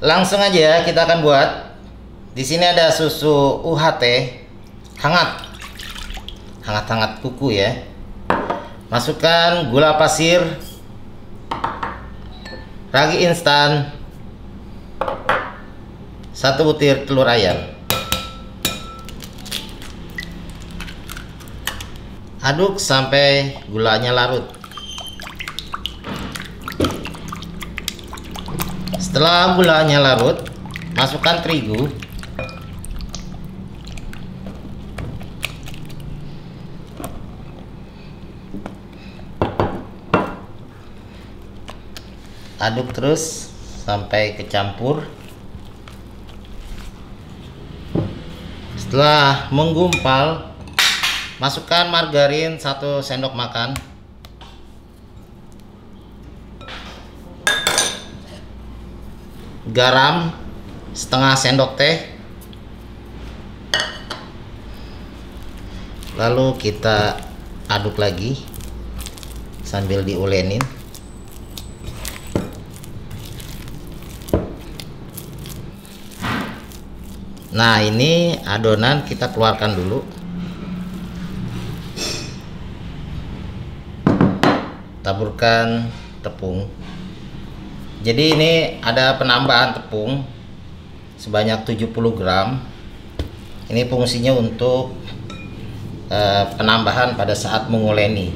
Langsung aja ya, kita akan buat. Di sini ada susu UHT hangat, hangat-hangat kuku ya. Masukkan gula pasir, ragi instan, 1 butir telur ayam. Aduk sampai gulanya larut. Setelah gulanya larut, masukkan terigu. Aduk terus sampai kecampur. Setelah menggumpal, masukkan margarin 1 sendok makan. Garam setengah sendok teh. Lalu kita aduk lagi sambil diulenin. Nah, ini adonan kita keluarkan dulu. Taburkan tepung. Jadi ini ada penambahan tepung sebanyak 70 gram. Ini fungsinya untuk penambahan pada saat menguleni.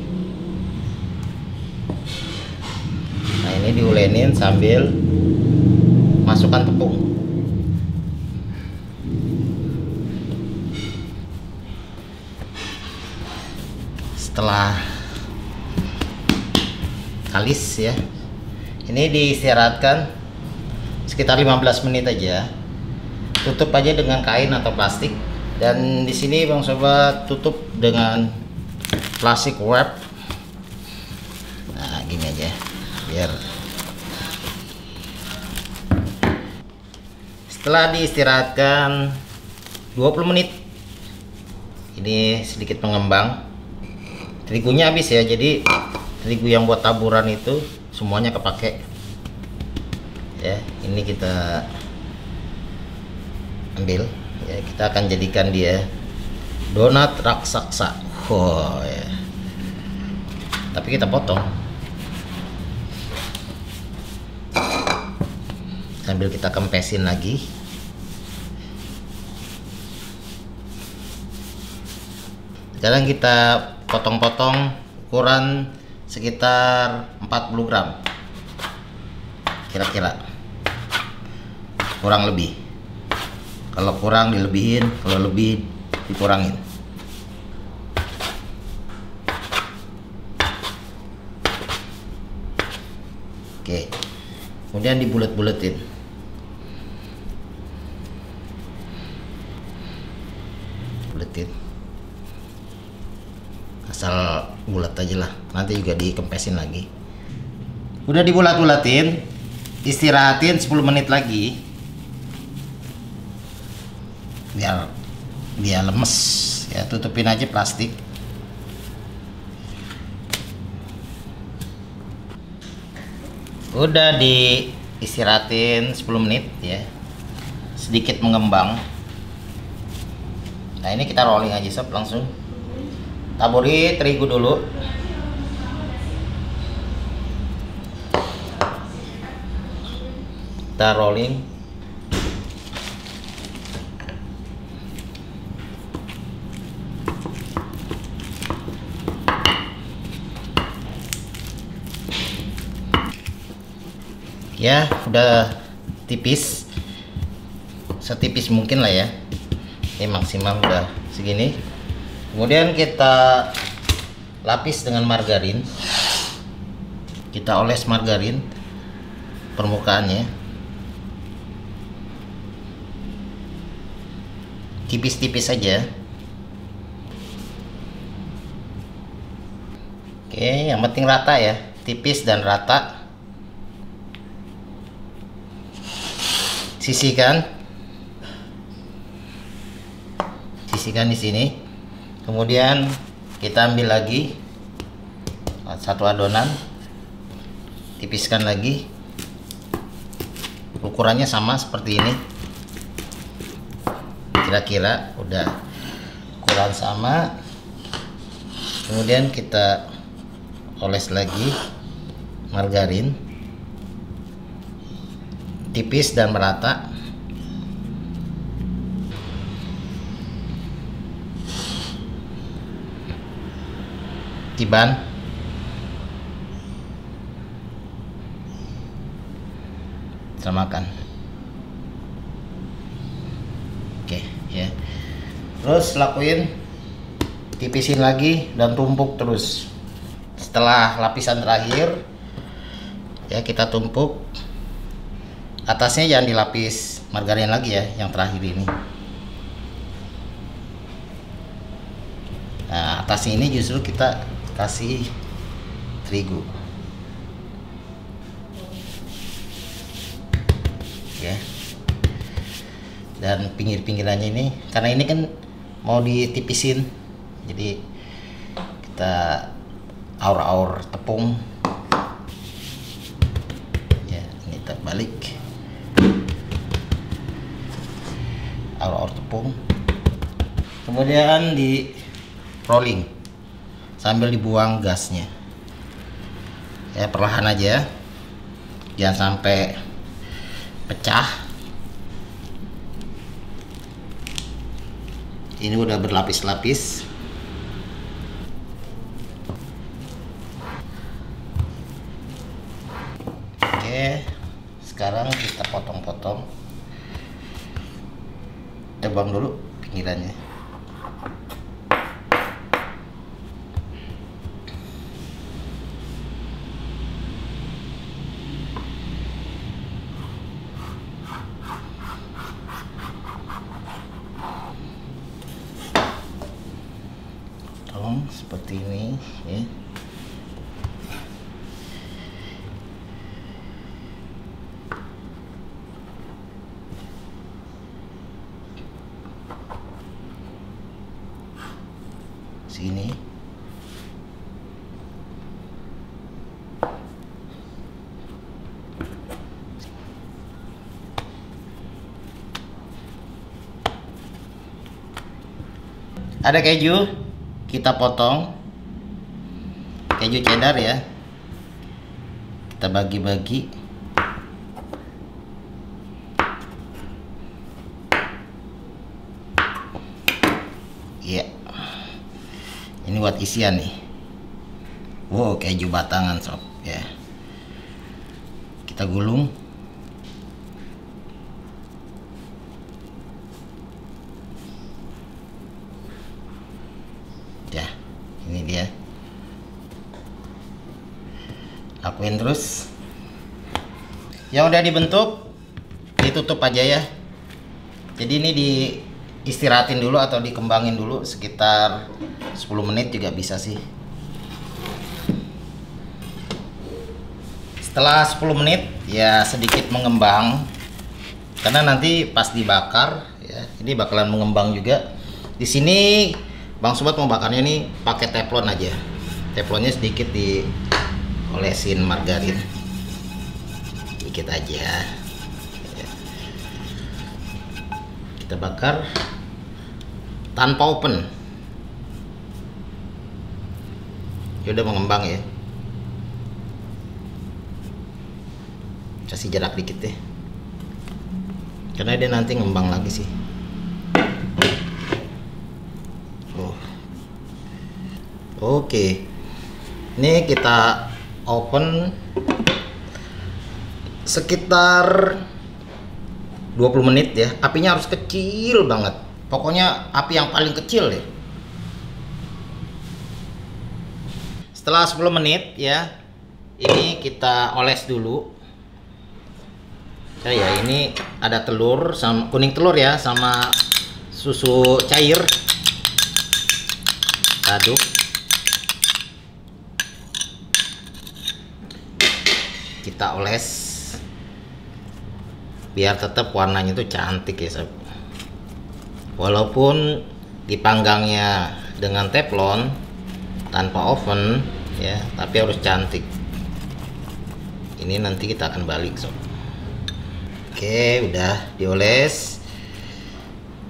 Nah, ini diulenin sambil masukkan tepung. Setelah kalis ya, ini diistirahatkan sekitar 15 menit aja. Tutup aja dengan kain atau plastik. Dan di sini Bang Sobat tutup dengan plastik wrap. Nah, gini aja biar. Setelah diistirahatkan 20 menit, ini sedikit mengembang. Terigunya habis ya, jadi terigu yang buat taburan itu semuanya kepake ya. Ini kita ambil ya, kita akan jadikan dia donat raksasa. Ya. Tapi kita potong sambil kita kempesin lagi. Sekarang kita potong-potong ukuran sekitar 40 gram kira-kira, kurang lebih. Kalau kurang dilebihin, kalau lebih dikurangin. Oke, kemudian dibulet-buletin. Buletin asal bulat aja lah, nanti juga dikempesin lagi. Udah dibulat-bulatin, istirahatin 10 menit lagi biar dia lemes ya. Tutupin aja plastik. Udah diistirahatin 10 menit ya, sedikit mengembang. Nah, ini kita rolling aja sob, langsung taburi terigu dulu. Kita rolling. Ya, udah tipis, setipis mungkin lah ya. Ini maksimal udah segini. Kemudian kita lapis dengan margarin. Kita oles margarin permukaannya, tipis-tipis saja. Oke, yang penting rata ya, tipis dan rata. Sisihkan di sini. Kemudian kita ambil lagi satu adonan, tipiskan lagi. ukurannya sama seperti ini, kira-kira udah ukuran sama. Kemudian kita oles lagi margarin tipis dan merata. Tiban, samakan. Oke ya, terus lakuin tipisin lagi dan tumpuk terus. Setelah lapisan terakhir ya, kita tumpuk. Atasnya jangan dilapis margarin lagi ya, yang terakhir ini. Nah, atasnya ini justru kita kasih terigu ya. Dan pinggir-pinggirannya ini, karena ini kan mau ditipisin, jadi kita aur-aur tepung ya. Ini terbalik, aur-aur tepung, kemudian di rolling sambil dibuang gasnya ya, perlahan aja, jangan sampai pecah. Ini udah berlapis-lapis. Oke, sekarang kita potong-potong, tebang dulu pinggirannya. Seperti ini ya. Sini ada keju, kita potong keju cheddar ya, kita bagi-bagi. Iya, ini buat isian nih. Wow, keju batangan sob ya, kita gulung. Ya, ini dia. Lakuin terus. Yang udah dibentuk ditutup aja ya. Jadi ini diistirahatin dulu atau dikembangin dulu sekitar 10 menit juga bisa sih. Setelah 10 menit ya sedikit mengembang, karena nanti pas dibakar ya, ini bakalan mengembang juga. Di sini Bang Sobat mau bakarnya nih pakai teflon aja. Teflonnya sedikit diolesin margarin, dikit aja. Kita bakar tanpa open. Ya udah mengembang ya. Kasih jarak dikit deh, karena dia nanti ngembang lagi sih. Oke, ini kita open sekitar 20 menit ya. Apinya harus kecil banget, pokoknya api yang paling kecil deh. Setelah 10 menit ya, ini kita oles dulu. Ya, ini ada telur sama kuning telur ya, sama susu cair. Aduk. Kita oles biar tetap warnanya itu cantik ya sob. Walaupun dipanggangnya dengan teflon tanpa oven ya, tapi harus cantik. Ini nanti kita akan balik sob. Oke, udah dioles.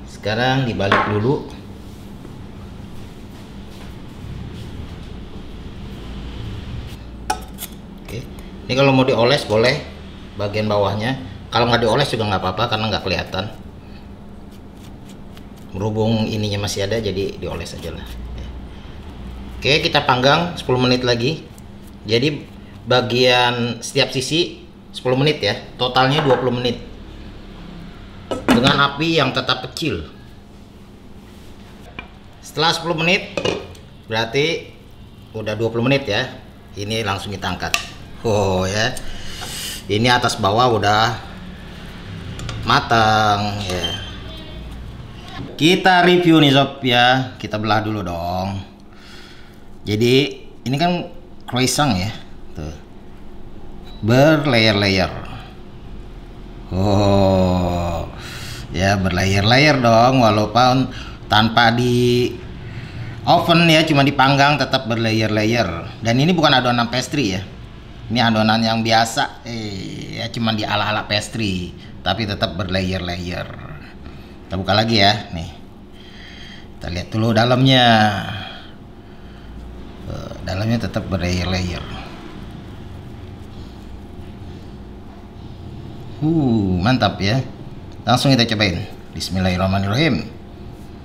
Sekarang dibalik dulu. Oke, ini kalau mau dioles boleh bagian bawahnya. Kalau nggak dioles juga nggak apa-apa karena nggak kelihatan. Berhubung ininya masih ada, jadi dioles aja lah. Oke, kita panggang 10 menit lagi. Jadi bagian setiap sisi 10 menit ya, totalnya 20 menit dengan api yang tetap kecil. Setelah 10 menit berarti udah 20 menit ya. Ini langsung kita angkat. Oh ya, ini atas bawah udah matang ya. Kita review nih sob ya, kita belah dulu dong. Jadi ini kan croissant ya, tuh berlayer-layer. Oh ya, berlayer-layer dong, walaupun tanpa di oven ya, cuma dipanggang tetap berlayer-layer. Dan ini bukan adonan pastry ya, ini adonan yang biasa ya, cuma di ala-ala pastry tapi tetap berlayer-layer. Kita buka lagi ya, nih kita lihat dulu dalamnya. Dalamnya tetap berlayer-layer. Mantap ya. Langsung kita cobain. Bismillahirrahmanirrahim.